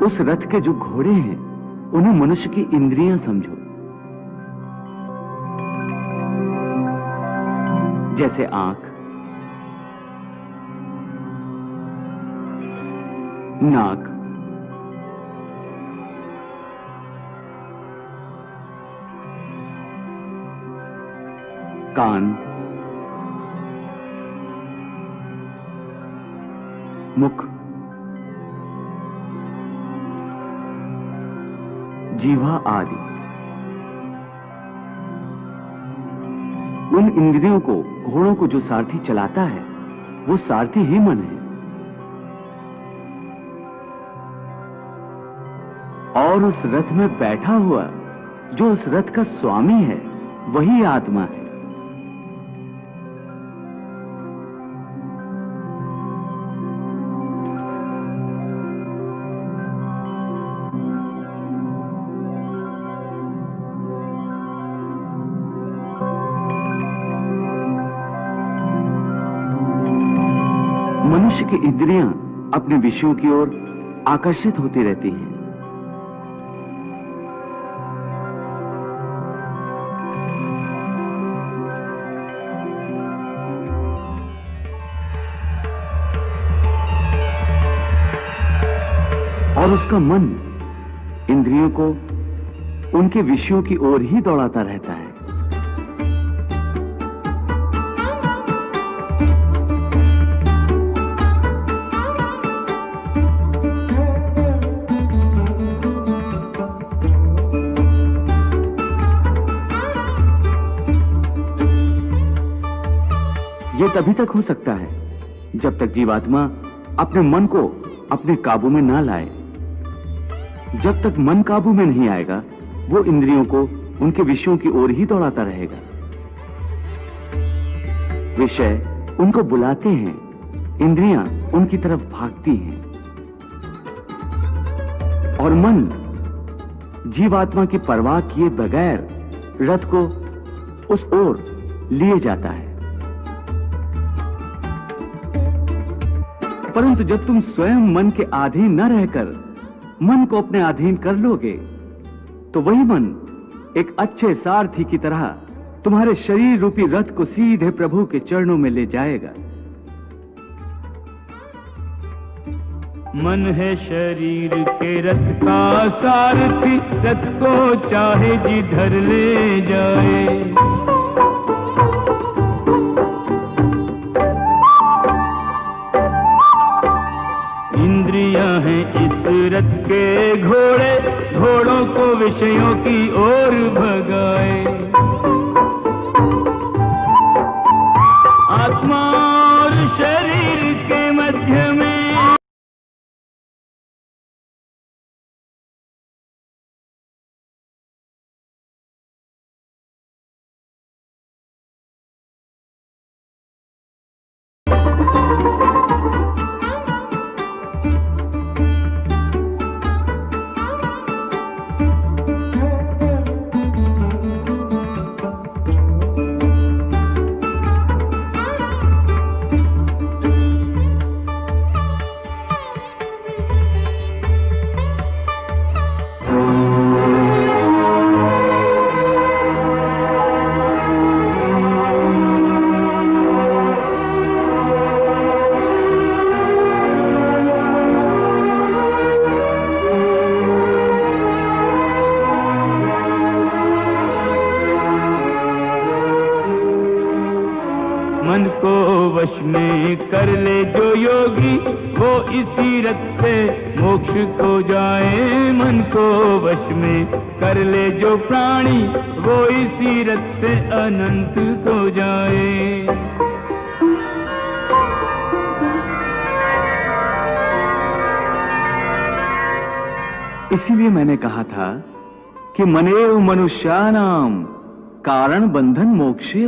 उस रथ के जो घोड़े हैं उन्हें मनुष्य की इंद्रियां समझो। जैसे आंख, नाक, कान, मुख, जीवा आदि। उन इंद्रियों को, घोड़ों को जो सारथी चलाता है वो सारथी ही मन है। और उस रथ में बैठा हुआ जो उस रथ का स्वामी है वही आत्मा है। मनुष्य की इंद्रियां अपने विषयों की ओर आकर्षित होती रहती हैं। और उसका मन इंद्रियों को उनके विषयों की ओर ही दौड़ाता रहता है। ये तभी तक हो सकता है जब तक जीवात्मा अपने मन को अपने काबू में ना लाए। जब तक मन काबू में नहीं आएगा वो इंद्रियों को उनके विषयों की ओर ही दौड़ाता रहेगा। विषय उनको बुलाते हैं, इंद्रियां उनकी तरफ भागती हैं और मन जीवात्मा की परवाह किए बगैर रथ को उस ओर लिए जाता है। परंतु जब तुम स्वयं मन के अधीन न रहकर मन को अपने अधीन कर लोगे तो वही मन एक अच्छे सारथी की तरह तुम्हारे शरीर रूपी रथ को सीधे प्रभु के चरणों में ले जाएगा। मन है शरीर के रथ का सारथी, रथ को चाहे जिधर ले जाए। इंद्रियां हैं इस रथ के घोड़े, घोड़ों को विषयों की ओर भगाए। आत्मा और शरीर के मध्य में मन को वश में कर ले जो योगी, वो इसी रथ से मोक्ष को जाए। मन को वश में कर ले जो प्राणी, वो इसी रथ से अनंत को जाए। इसीलिए मैंने कहा था कि मनेव मनुष्यानाम कारण बंधन मोक्षेय,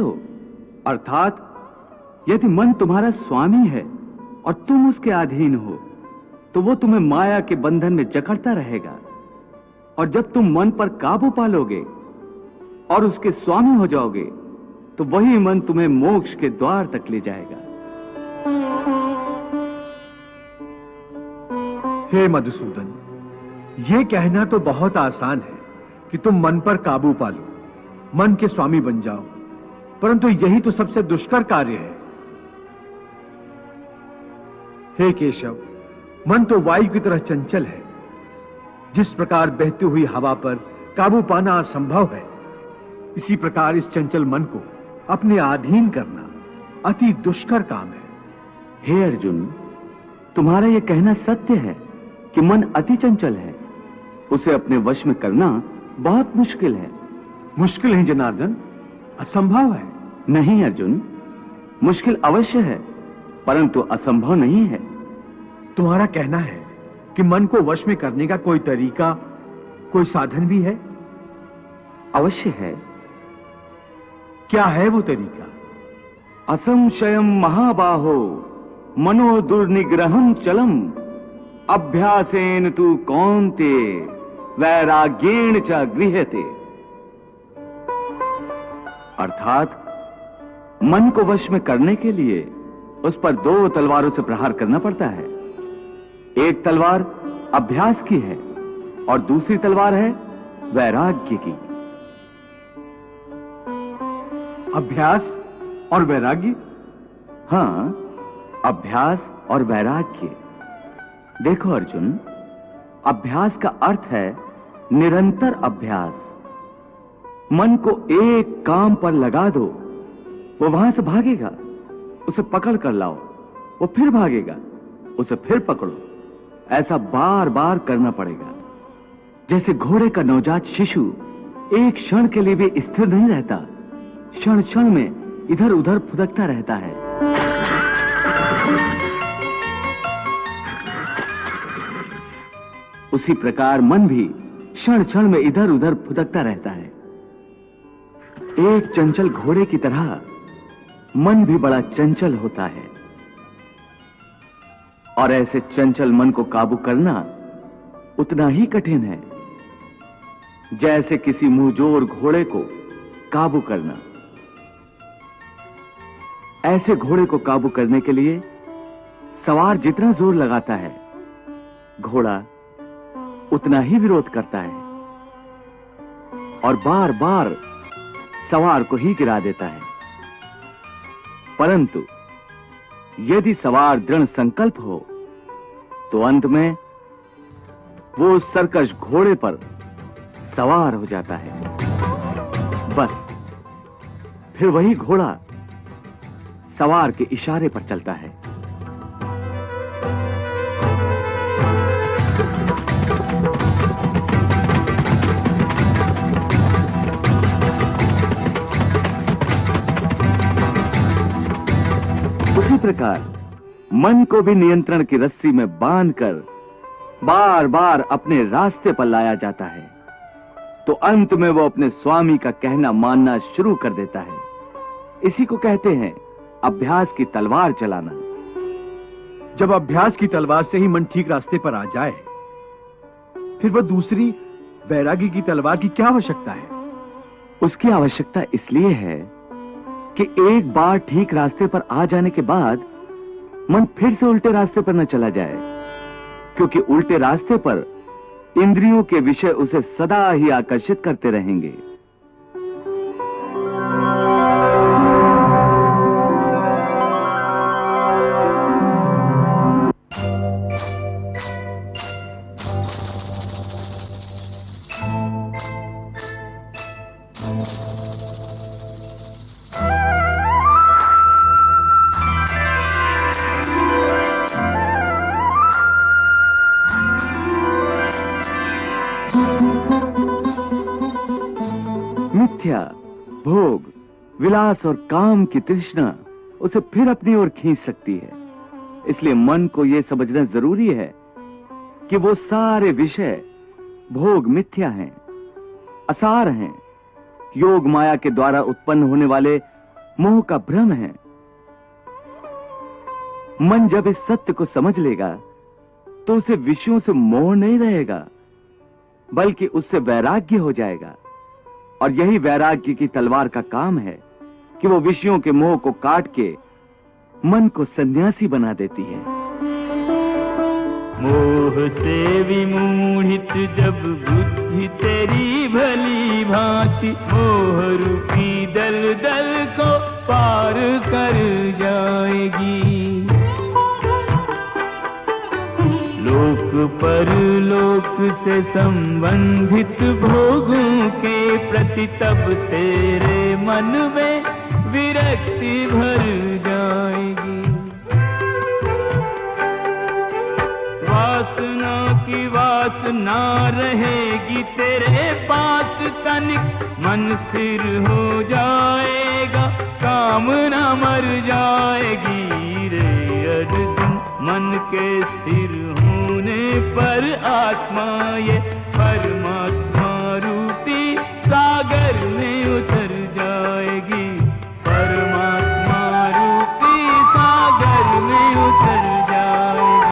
अर्थात यदि मन तुम्हारा स्वामी है और तुम उसके अधीन हो तो वो तुम्हें माया के बंधन में जकड़ता रहेगा, और जब तुम मन पर काबू पालोगे और उसके स्वामी हो जाओगे तो वही मन तुम्हें मोक्ष के द्वार तक ले जाएगा। हे मधुसूदन, ये कहना तो बहुत आसान है कि तुम मन पर काबू पा लो, मन के स्वामी बन जाओ, परंतु यही तो सबसे दुष्कर कार्य है। हे केशव, मन तो वायु की तरह चंचल है। जिस प्रकार बहती हुई हवा पर काबू पाना असंभव है, इसी प्रकार इस चंचल मन को अपने अधीन करना अति दुष्कर काम है। हे अर्जुन, तुम्हारा यह कहना सत्य है कि मन अति चंचल है। उसे अपने वश में करना बहुत मुश्किल है। मुश्किल है जनार्दन, असंभव है। नहीं अर्जुन, मुश्किल अवश्य है, परंतु असंभव नहीं है। तुम्हारा कहना है कि मन को वश में करने का कोई तरीका, कोई साधन भी है? अवश्य है। क्या है वो तरीका? असंशयम महाबाहो मनो दुर्निग्रहम चलम अभ्यासेन तु कौन्ते वैराग्येण च गृह्यते। अर्थात मन को वश में करने के लिए उस पर 2 तलवारों से प्रहार करना पड़ता है। एक तलवार अभ्यास की है और दूसरी तलवार है वैराग्य की। अभ्यास और वैराग्य? हां, अभ्यास और वैराग्य। देखो अर्जुन, अभ्यास का अर्थ है निरंतर अभ्यास। मन को एक काम पर लगा दो, वो वहां से भागेगा, उसे पकड़ कर लाओ, वो फिर भागेगा, उसे फिर पकड़ो। ऐसा बार बार करना पड़ेगा। जैसे घोड़े का नवजात शिशु एक क्षण के लिए भी स्थिर नहीं रहता, क्षण क्षण में इधर उधर फुदकता रहता है। उसी प्रकार मन भी क्षण क्षण में इधर उधर फुदकता रहता है। एक चंचल घोड़े की तरह मन भी बड़ा चंचल होता है, और ऐसे चंचल मन को काबू करना उतना ही कठिन है जैसे किसी मुंहजोर घोड़े को काबू करना। ऐसे घोड़े को काबू करने के लिए सवार जितना जोर लगाता है, घोड़ा उतना ही विरोध करता है और बार बार सवार को ही गिरा देता है। परंतु यदि सवार दृढ़ संकल्प हो तो अंत में वो सरकश घोड़े पर सवार हो जाता है। बस फिर वही घोड़ा सवार के इशारे पर चलता है। उसी प्रकार मन को भी नियंत्रण की रस्सी में बांधकर बार बार अपने रास्ते पर लाया जाता है, तो अंत में वो अपने स्वामी का कहना मानना शुरू कर देता है। इसी को कहते हैं अभ्यास की तलवार चलाना। जब अभ्यास की तलवार से ही मन ठीक रास्ते पर आ जाए, फिर वह दूसरी वैराग्य की तलवार की क्या आवश्यकता है? उसकी आवश्यकता इसलिए है कि एक बार ठीक रास्ते पर आ जाने के बाद मन फिर से उल्टे रास्ते पर न चला जाए, क्योंकि उल्टे रास्ते पर इंद्रियों के विषय उसे सदा ही आकर्षित करते रहेंगे। मिथ्या, भोग, विलास और काम की तृष्णा उसे फिर अपनी ओर खींच सकती है। इसलिए मन को यह समझना जरूरी है कि वो सारे विषय भोग मिथ्या हैं, असार हैं, योग माया के द्वारा उत्पन्न होने वाले मोह का भ्रम है। मन जब इस सत्य को समझ लेगा तो उसे विषयों से मोह नहीं रहेगा, बल्कि उससे वैराग्य हो जाएगा। और यही वैराग्य की तलवार का काम है कि वो विषयों के मोह को काट के मन को सन्यासी बना देती है। मोह से विमोहित जब बुद्धि तेरी भली भांति मोह रूपी दल दल को पार कर जाएगी। लोक परलोक से संबंधित भोगों के प्रति तब तेरे मन में विरक्ति भर जाएगी। वासना की वासना रहेगी तेरे पास तनिक, मन स्थिर हो जाएगा, कामना मर जाएगी रे अर्जुन। मन के स्थिर होने पर आत्मा ये परमात्मा रूपी सागर में उतर